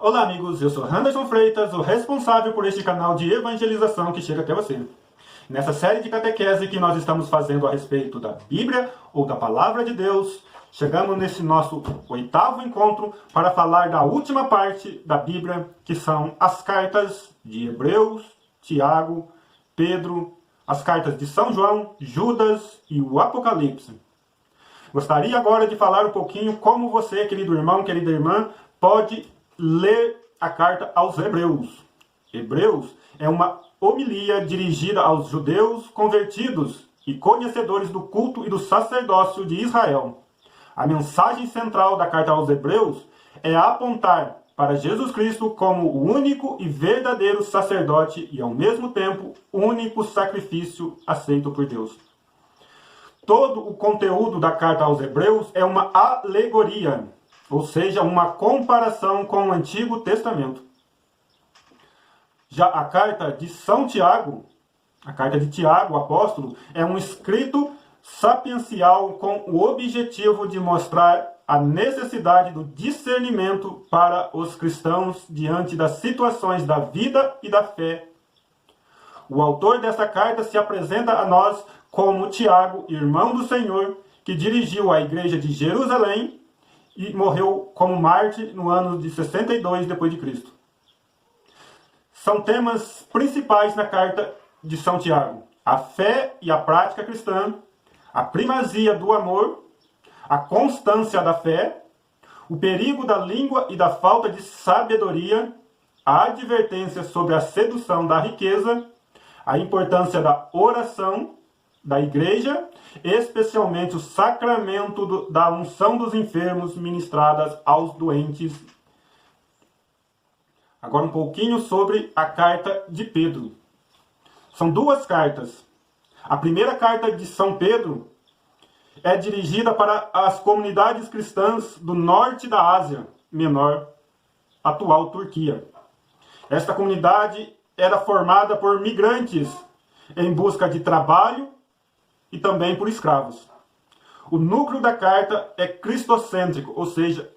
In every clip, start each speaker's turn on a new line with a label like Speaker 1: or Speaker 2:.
Speaker 1: Olá amigos, eu sou Anderson Freitas, o responsável por este canal de evangelização que chega até você. Nessa série de catequese que nós estamos fazendo a respeito da Bíblia ou da Palavra de Deus, chegamos nesse nosso 8º encontro para falar da última parte da Bíblia, que são as cartas de Hebreus, Tiago, Pedro, as cartas de São João, Judas e o Apocalipse. Gostaria agora de falar um pouquinho como você, querido irmão, querida irmã, pode ler a carta aos Hebreus. Hebreus é uma homilia dirigida aos judeus convertidos e conhecedores do culto e do sacerdócio de Israel. A mensagem central da carta aos Hebreus é apontar para Jesus Cristo como o único e verdadeiro sacerdote e, ao mesmo tempo, único sacrifício aceito por Deus. Todo o conteúdo da carta aos Hebreus é uma alegoria, ou seja, uma comparação com o Antigo Testamento. Já a carta de São Tiago, a carta de Tiago, o apóstolo, é um escrito sapiencial com o objetivo de mostrar a necessidade do discernimento para os cristãos diante das situações da vida e da fé. O autor desta carta se apresenta a nós como Tiago, irmão do Senhor, que dirigiu a igreja de Jerusalém e morreu como mártir no ano de 62 d.C. São temas principais na carta de São Tiago: a fé e a prática cristã, a primazia do amor, a constância da fé, o perigo da língua e da falta de sabedoria, a advertência sobre a sedução da riqueza, a importância da oração, da igreja, especialmente o sacramento da unção dos enfermos ministradas aos doentes. Agora um pouquinho sobre a carta de Pedro. São duas cartas. A primeira carta de São Pedro é dirigida para as comunidades cristãs do norte da Ásia Menor, atual Turquia. Esta comunidade era formada por migrantes em busca de trabalho e também por escravos. O núcleo da carta é cristocêntrico, ou seja,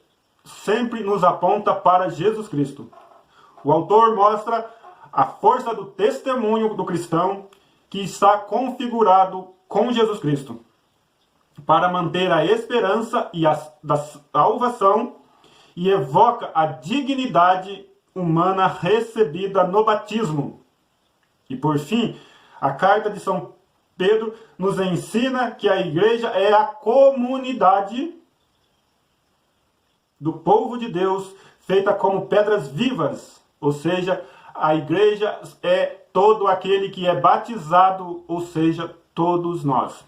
Speaker 1: sempre nos aponta para Jesus Cristo. O autor mostra a força do testemunho do cristão que está configurado com Jesus Cristo para manter a esperança da salvação e evoca a dignidade humana recebida no batismo. E por fim, a carta de São Pedro nos ensina que a igreja é a comunidade do povo de Deus feita como pedras vivas, ou seja, a igreja é todo aquele que é batizado, ou seja, todos nós.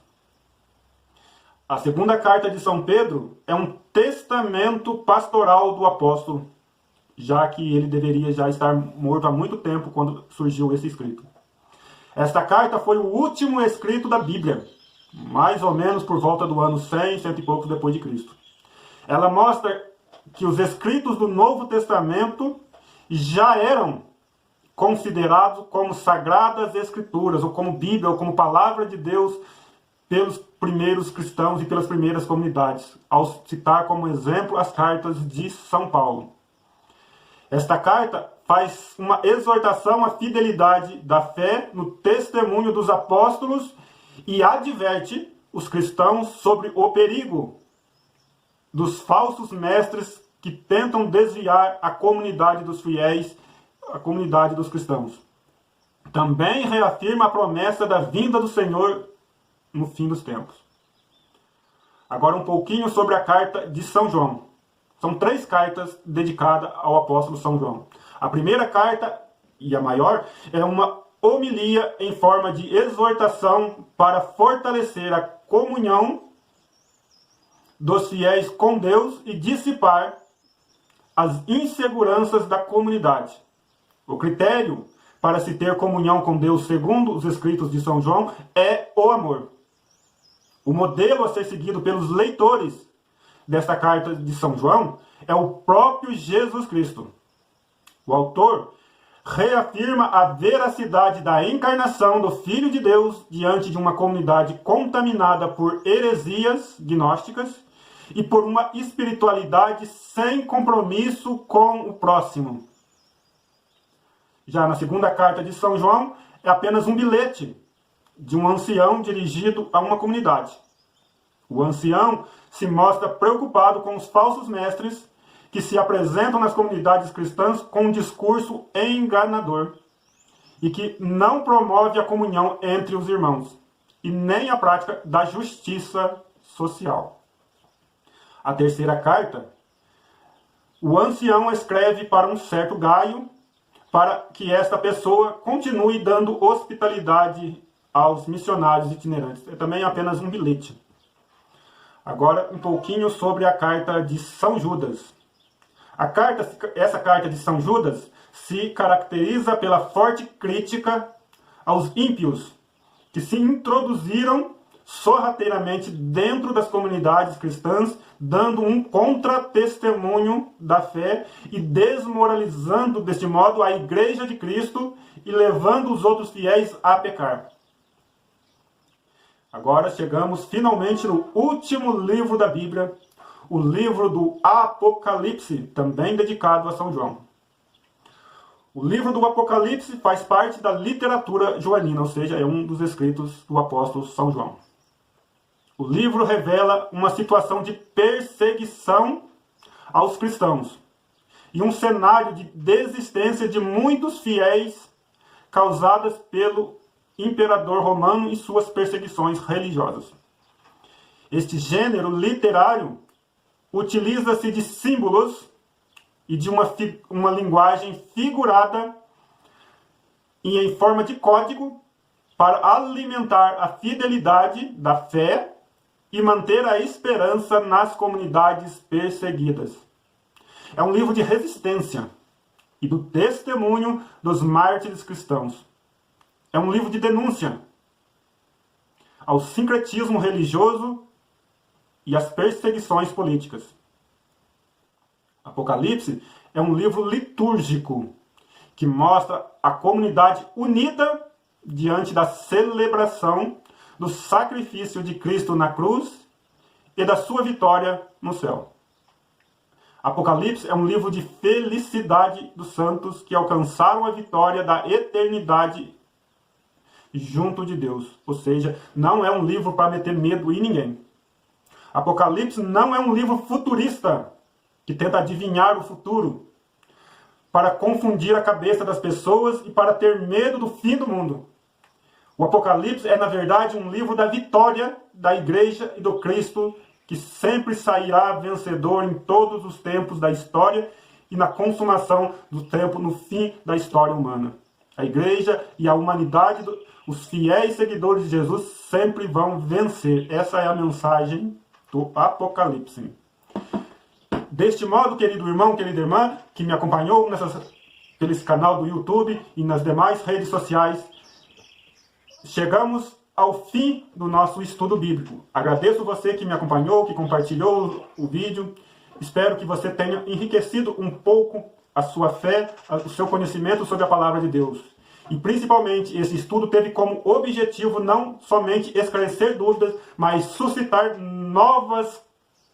Speaker 1: A segunda carta de São Pedro é um testamento pastoral do apóstolo, já que ele deveria já estar morto há muito tempo quando surgiu esse escrito. Esta carta foi o último escrito da Bíblia, mais ou menos por volta do ano 100, cento e poucos depois de Cristo. Ela mostra que os escritos do Novo Testamento já eram considerados como sagradas escrituras, ou como Bíblia, ou como palavra de Deus pelos primeiros cristãos e pelas primeiras comunidades, ao citar como exemplo as cartas de São Paulo. Esta carta faz uma exortação à fidelidade da fé no testemunho dos apóstolos e adverte os cristãos sobre o perigo dos falsos mestres que tentam desviar a comunidade dos fiéis, a comunidade dos cristãos. Também reafirma a promessa da vinda do Senhor no fim dos tempos. Agora um pouquinho sobre a carta de São João. São 3 cartas dedicadas ao apóstolo São João. A primeira carta, e a maior, é uma homilia em forma de exortação para fortalecer a comunhão dos fiéis com Deus e dissipar as inseguranças da comunidade. O critério para se ter comunhão com Deus, segundo os escritos de São João, é o amor. O modelo a ser seguido pelos leitores desta carta de São João é o próprio Jesus Cristo. O autor reafirma a veracidade da encarnação do Filho de Deus diante de uma comunidade contaminada por heresias gnósticas e por uma espiritualidade sem compromisso com o próximo. Já na segunda carta de São João, é apenas um bilhete de um ancião dirigido a uma comunidade. O ancião se mostra preocupado com os falsos mestres que se apresentam nas comunidades cristãs com um discurso enganador e que não promove a comunhão entre os irmãos e nem a prática da justiça social. A terceira carta, o ancião escreve para um certo Gaio para que esta pessoa continue dando hospitalidade aos missionários itinerantes. É também apenas um bilhete. Agora, um pouquinho sobre a carta de São Judas. Essa carta de São Judas se caracteriza pela forte crítica aos ímpios que se introduziram sorrateiramente dentro das comunidades cristãs, dando um contra-testemunho da fé e desmoralizando deste modo a Igreja de Cristo e levando os outros fiéis a pecar. Agora chegamos finalmente no último livro da Bíblia, o livro do Apocalipse, também dedicado a São João. O livro do Apocalipse faz parte da literatura joanina, ou seja, é um dos escritos do apóstolo São João. O livro revela uma situação de perseguição aos cristãos e um cenário de desistência de muitos fiéis causadas pelo imperador romano e suas perseguições religiosas. Este gênero literário utiliza-se de símbolos e de uma linguagem figurada e em forma de código para alimentar a fidelidade da fé e manter a esperança nas comunidades perseguidas. É um livro de resistência e do testemunho dos mártires cristãos. É um livro de denúncia ao sincretismo religioso e às perseguições políticas. Apocalipse é um livro litúrgico que mostra a comunidade unida diante da celebração do sacrifício de Cristo na cruz e da sua vitória no céu. Apocalipse é um livro de felicidade dos santos que alcançaram a vitória da eternidade junto de Deus. Ou seja, não é um livro para meter medo em ninguém. Apocalipse não é um livro futurista que tenta adivinhar o futuro para confundir a cabeça das pessoas e para ter medo do fim do mundo. O Apocalipse é, na verdade, um livro da vitória da Igreja e do Cristo, que sempre sairá vencedor em todos os tempos da história e na consumação do tempo, no fim da história humana. A Igreja e a humanidade, os fiéis seguidores de Jesus, sempre vão vencer. Essa é a mensagem do Apocalipse. Deste modo, querido irmão, querida irmã, que me acompanhou nesse canal do YouTube e nas demais redes sociais, chegamos ao fim do nosso estudo bíblico. Agradeço você que me acompanhou, que compartilhou o vídeo. Espero que você tenha enriquecido um pouco a sua fé, o seu conhecimento sobre a palavra de Deus. E principalmente esse estudo teve como objetivo não somente esclarecer dúvidas, mas suscitar novas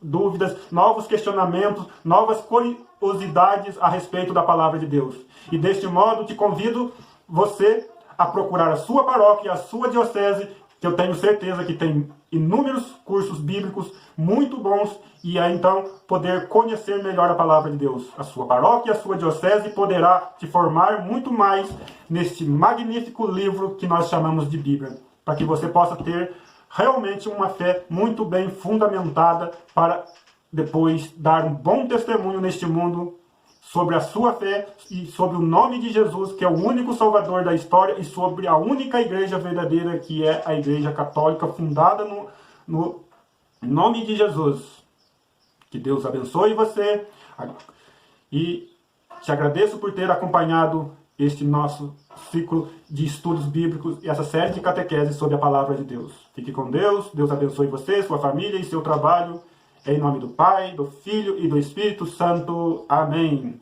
Speaker 1: dúvidas, novos questionamentos, novas curiosidades a respeito da palavra de Deus. E deste modo te convido você a procurar a sua paróquia, a sua diocese, que eu tenho certeza que tem inúmeros cursos bíblicos muito bons, e aí então poder conhecer melhor a palavra de Deus. A sua paróquia, a sua diocese poderá te formar muito mais neste magnífico livro que nós chamamos de Bíblia, para que você possa ter realmente uma fé muito bem fundamentada para depois dar um bom testemunho neste mundo sobre a sua fé e sobre o nome de Jesus, que é o único Salvador da história, e sobre a única igreja verdadeira, que é a Igreja Católica, fundada no nome de Jesus. Que Deus abençoe você e te agradeço por ter acompanhado este nosso ciclo de estudos bíblicos e essa série de catequeses sobre a palavra de Deus. Fique com Deus, Deus abençoe você, sua família e seu trabalho. Em nome do Pai, do Filho e do Espírito Santo. Amém.